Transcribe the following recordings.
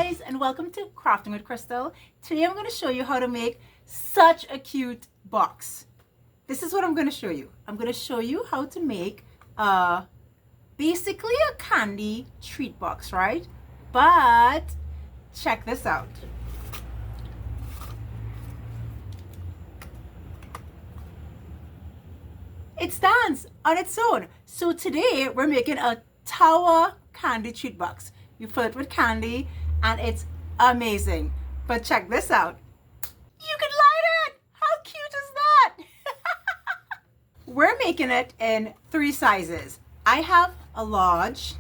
guys, and welcome to Crafting with Crystal. Today I'm going to show you how to make such a cute box. This is what I'm going to show you. I'm going to show you how to make basically a candy treat box, right? But check this out. It stands on its own. So today we're making a tower candy treat box. You fill it with candy and it's amazing. But check this out. You can light it! How cute is that? We're making it in 3 sizes. I have a large,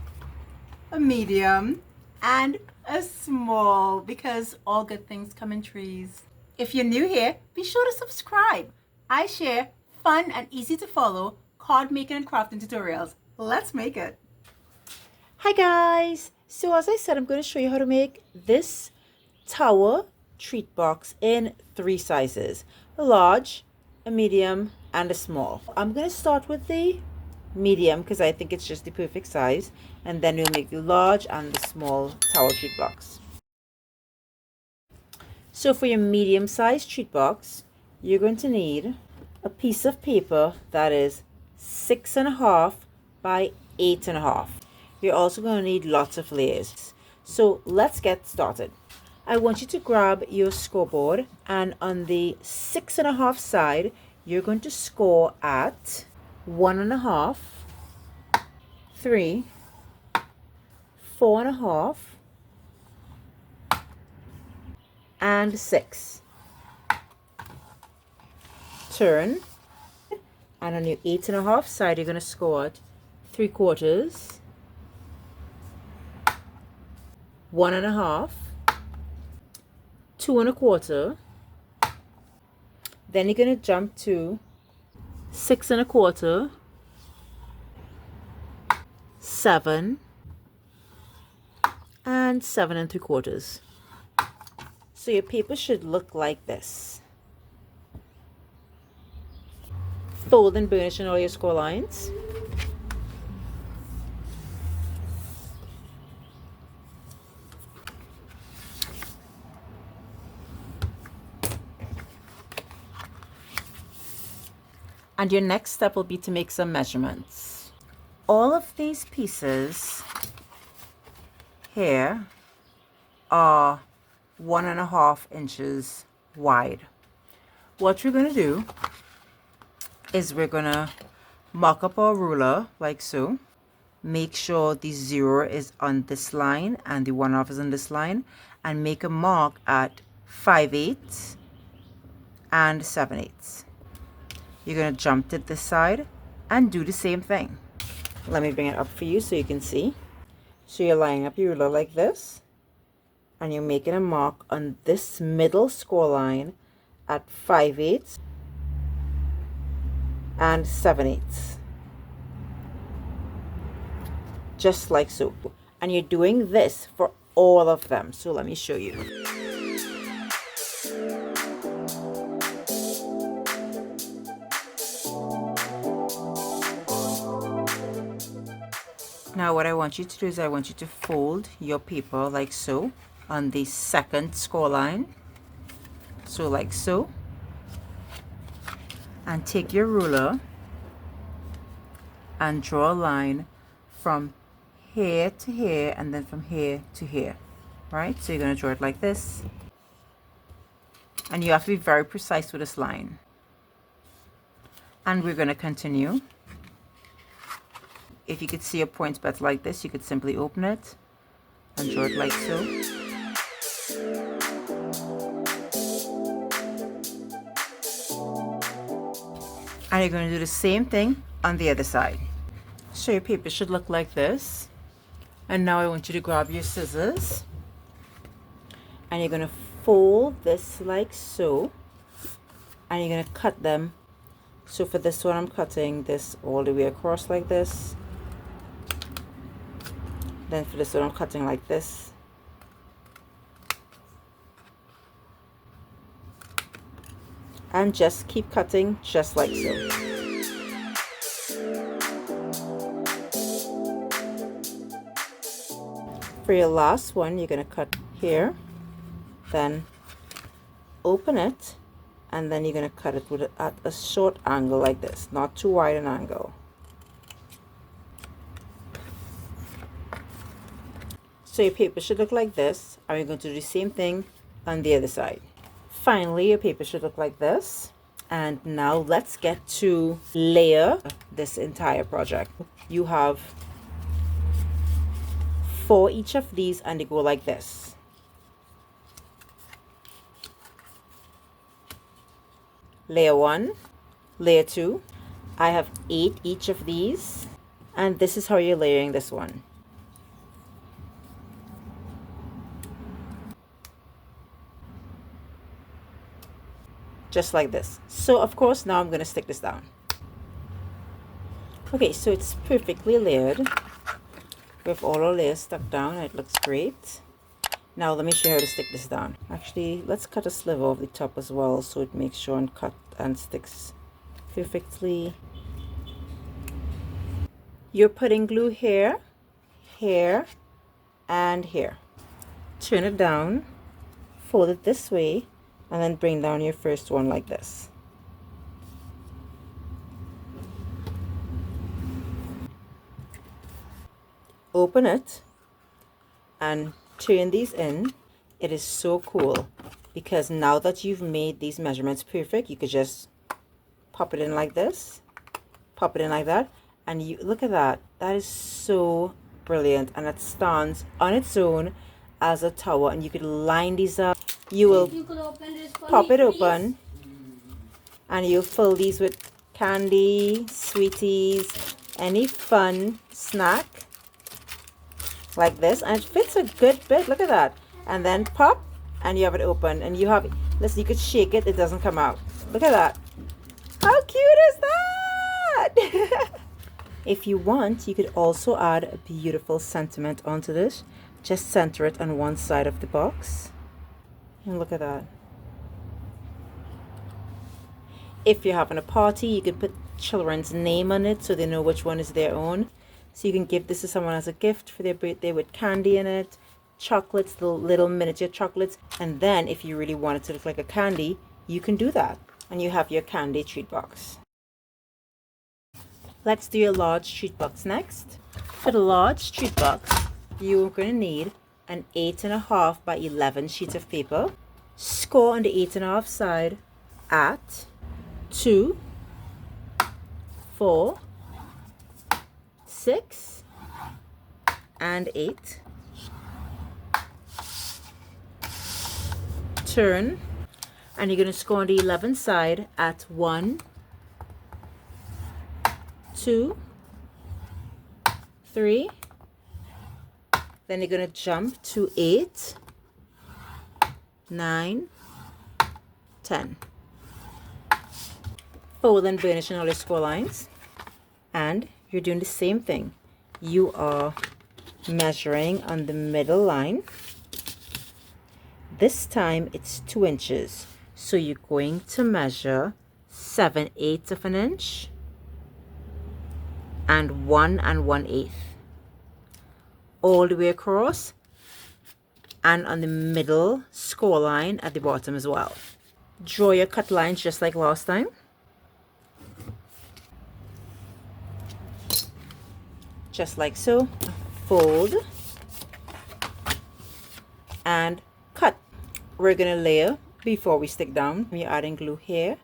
a medium, and a small because all good things come in threes. If you're new here, be sure to subscribe. I share fun and easy to follow card making and crafting tutorials. Let's make it. Hi guys! So as I said, I'm going to show you how to make this tower treat box in 3 sizes. A large, a medium, and a small. I'm going to start with the medium because I think it's just the perfect size. And then we'll make the large and the small tower treat box. So for your medium size treat box, you're going to need a piece of paper that is 6.5 by 8.5. You're also going to need lots of layers. So let's get started. I want you to grab your scoreboard, and on the 6.5 side, you're going to score at 1.5, 3, 4.5, and 6. Turn, and on your 8.5 side, you're going to score at 3/4, 1.5, 2.25. Then you're going to jump to 6.25, 7, and 7.75. So your paper should look like this. Fold and burnish in all your score lines. And your next step will be to make some measurements. All of these pieces here are 1.5 inches wide. What we're going to do is we're going to mark up our ruler like so. Make sure the 0 is on this line and the 1/2 is on this line, and make a mark at 5/8 and 7/8. You're going to jump to this side and do the same thing. Let me bring it up for you so you can see. So you're lining up your ruler like this, and you're making a mark on this middle score line at 5/8 and 7/8. Just like so. And you're doing this for all of them. So let me show you. Now what I want you to do is I want you to fold your paper like so on the second score line. So like so. And take your ruler and draw a line from here to here and then from here to here. Right? So you're going to draw it like this. And you have to be very precise with this line. And we're going to continue. If you could see your points better like this, you could simply open it and draw it like so. And you're going to do the same thing on the other side. So your paper should look like this. And now I want you to grab your scissors. And you're going to fold this like so. And you're going to cut them. So for this one, I'm cutting this all the way across like this. Then for this one, I'm cutting like this. And just keep cutting just like so. For your last one, you're going to cut here, then open it, and then you're going to cut it with at a short angle like this, not too wide an angle. So your paper should look like this, and we're going to do the same thing on the other side. Finally, your paper should look like this. And now let's get to layer this entire project. You have 4 each of these, and they go like this. Layer 1, layer 2. I have 8 each of these, and this is how you're layering this one. Just like this. So of course now I'm going to stick this down. Okay, so it's perfectly layered with all our layers stuck down. It looks great. Now let me show you how to stick this down. Actually, let's cut a sliver off the top as well, so it makes sure and cut and sticks perfectly. You're putting glue here, here, and here. Turn it down, fold it this way, and then bring down your first one like this. Open it and turn these in. It is so cool because now that you've made these measurements perfect, you could just pop it in like this, pop it in like that, and you look at that. That is so brilliant, and it stands on its own as a tower, and you could line these up. You will pop it open, and you'll fill these with candy, sweeties, any fun snack like this, and it fits a good bit. Look at that. And then pop, and you have it open, and you have, listen, you could shake it, it doesn't come out. Look at that. How cute is that? If you want, you could also add a beautiful sentiment onto this. Just center it on one side of the box. And look at that. If you're having a party, you can put children's name on it so they know which one is their own. So you can give this to someone as a gift for their birthday with candy in it, chocolates, the little miniature chocolates. And then if you really want it to look like a candy, you can do that. And you have your candy treat box. Let's do your large treat box next. For the large treat box, you're going to need an 8.5 by 11 sheet of paper. Score on the 8.5 side at 2, 4, 6, and 8. Turn, and you're going to score on the 11 side at 1, 2, 3. Then you're going to jump to 8, 9, 10. Fold and burnish in all your score lines. And you're doing the same thing. You are measuring on the middle line. This time it's 2 inches. So you're going to measure 7/8 of an inch and 1 1/8. All the way across and on the middle score line at the bottom as well. Draw your cut lines just like last time. Just like so. Fold and cut. We're going to layer before we stick down. You're adding glue here,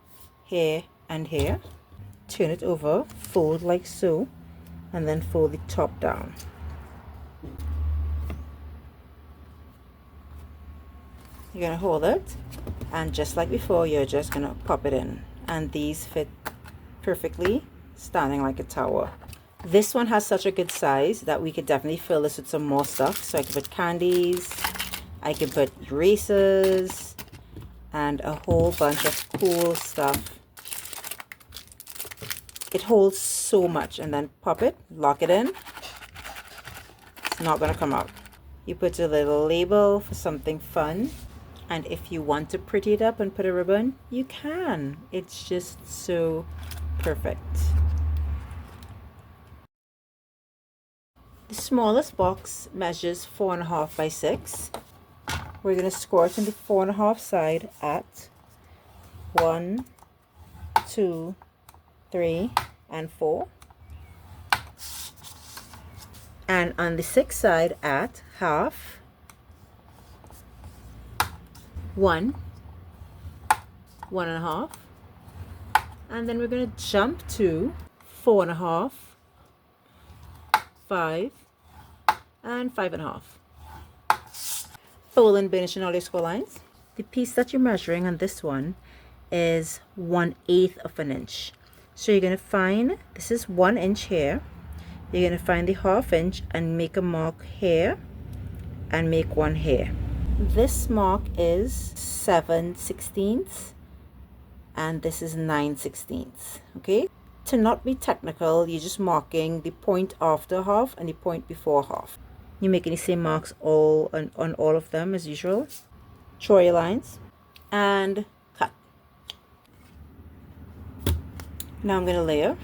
here, and here. Turn it over, fold like so, and then fold the top down. You're going to hold it, and just like before, you're just going to pop it in. And these fit perfectly, standing like a tower. This one has such a good size that we could definitely fill this with some more stuff. So I could put candies, I could put erasers, and a whole bunch of cool stuff. It holds so much. And then pop it, lock it in. It's not going to come out. You put a little label for something fun. And if you want to pretty it up and put a ribbon, you can. It's just so perfect. The smallest box measures 4.5 by 6. we're going to score it in the 4.5 side at 1, 2, 3, and 4. And on the 6th side at half, 1, 1.5, and then we're going to jump to 4.5, 5, and 5.5. Fold and finish in all your score lines. The piece that you're measuring on this one is 1/8 of an inch. So you're going to find, this is 1 inch here. You're going to find the 1/2 inch and make a mark here and make one here. This mark is 7/16 and this is 9/16. Okay, to not be technical, you're just marking the point after half and the point before half. You're making the same marks on all of them as usual. Draw your lines and cut. Now I'm going to layer.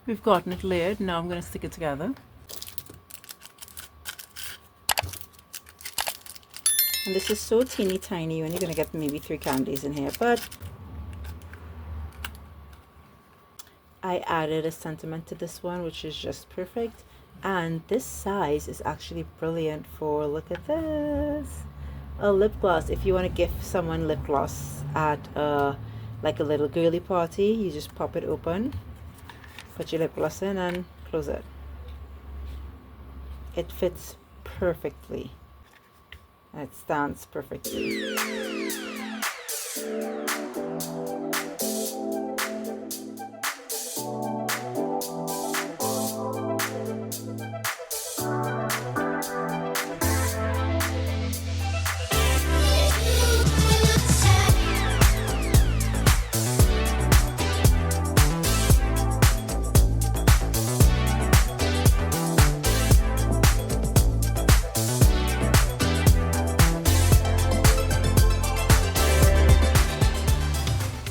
We've gotten it layered. Now I'm going to stick it together. And this is so teeny tiny, you're only going to get maybe 3 candies in here, but I added a sentiment to this one, which is just perfect. And this size is actually brilliant for, look at this, a lip gloss. If you want to gift someone lip gloss at like a little girly party, you just pop it open, put your lip gloss in and close it. It fits perfectly. It stands perfectly.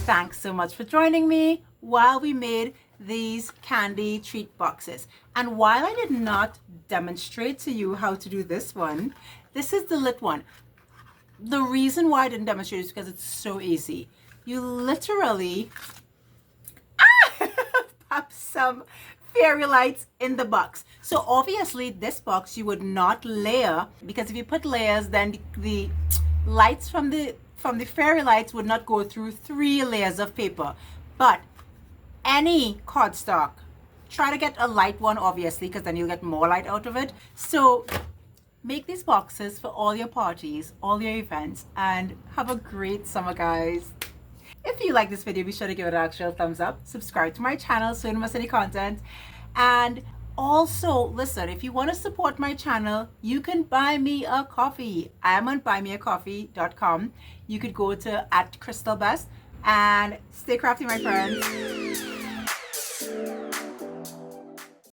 Thanks so much for joining me while we made these candy treat boxes. And while I did not demonstrate to you how to do this one, this is the lit one. The reason why I didn't demonstrate is because it's so easy. You literally pop some fairy lights in the box. So obviously this box you would not layer, because if you put layers, then the lights from the fairy lights would not go through 3 layers of paper. But any cardstock, try to get a light one, obviously, because then you'll get more light out of it. So make these boxes for all your parties, all your events, and have a great summer, guys. If you like this video, be sure to give it an actual thumbs up, subscribe to my channel so you don't miss any content, and also listen, if you want to support my channel, you can buy me a coffee. I am on buymeacoffee.com. You could go to @crystalbest and stay crafty, my friends.